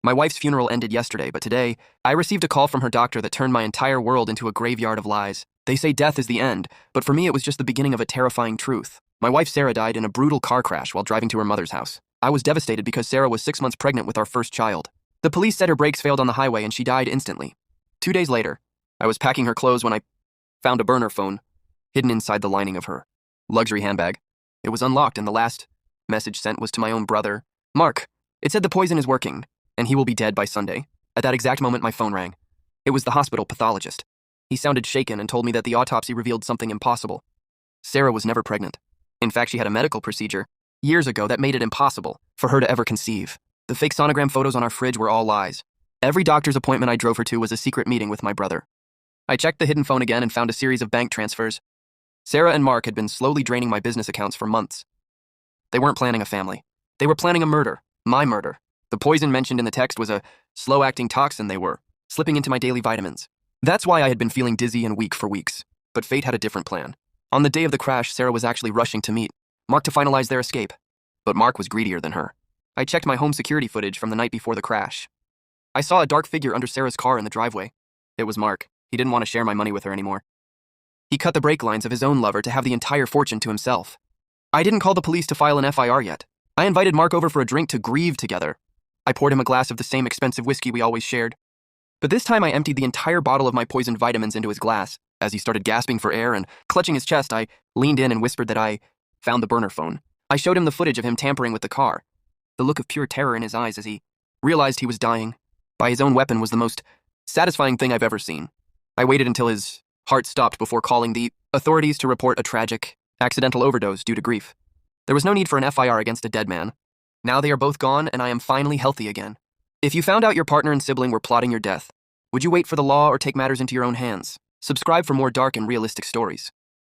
My wife's funeral ended yesterday, but today, I received a call from her doctor that turned my entire world into a graveyard of lies. They say death is the end, but for me it was just the beginning of a terrifying truth. My wife Sarah died in a brutal car crash while driving to her mother's house. I was devastated because Sarah was 6 months pregnant with our first child. The police said her brakes failed on the highway and she died instantly. 2 days later, I was packing her clothes when I found a burner phone hidden inside the lining of her luxury handbag. It was unlocked and the last message sent was to my own brother, Mark. It said the poison is working, and he will be dead by Sunday. At that exact moment, my phone rang. It was the hospital pathologist. He sounded shaken and told me that the autopsy revealed something impossible. Sarah was never pregnant. In fact, she had a medical procedure years ago that made it impossible for her to ever conceive. The fake sonogram photos on our fridge were all lies. Every doctor's appointment I drove her to was a secret meeting with my brother. I checked the hidden phone again and found a series of bank transfers. Sarah and Mark had been slowly draining my business accounts for months. They weren't planning a family. They were planning a murder. My murder. The poison mentioned in the text was a slow-acting toxin they were slipping into my daily vitamins. That's why I had been feeling dizzy and weak for weeks. But fate had a different plan. On the day of the crash, Sarah was actually rushing to meet Mark to finalize their escape. But Mark was greedier than her. I checked my home security footage from the night before the crash. I saw a dark figure under Sarah's car in the driveway. It was Mark. He didn't want to share my money with her anymore. He cut the brake lines of his own lover to have the entire fortune to himself. I didn't call the police to file an FIR yet. I invited Mark over for a drink to grieve together. I poured him a glass of the same expensive whiskey we always shared. But this time I emptied the entire bottle of my poisoned vitamins into his glass. As he started gasping for air and clutching his chest, I leaned in and whispered that I found the burner phone. I showed him the footage of him tampering with the car. The look of pure terror in his eyes as he realized he was dying by his own weapon was the most satisfying thing I've ever seen. I waited until his heart stopped before calling the authorities to report a tragic, accidental overdose due to grief. There was no need for an FIR against a dead man. Now they are both gone and I am finally healthy again. If you found out your partner and sibling were plotting your death, would you wait for the law or take matters into your own hands? Subscribe for more dark and realistic stories.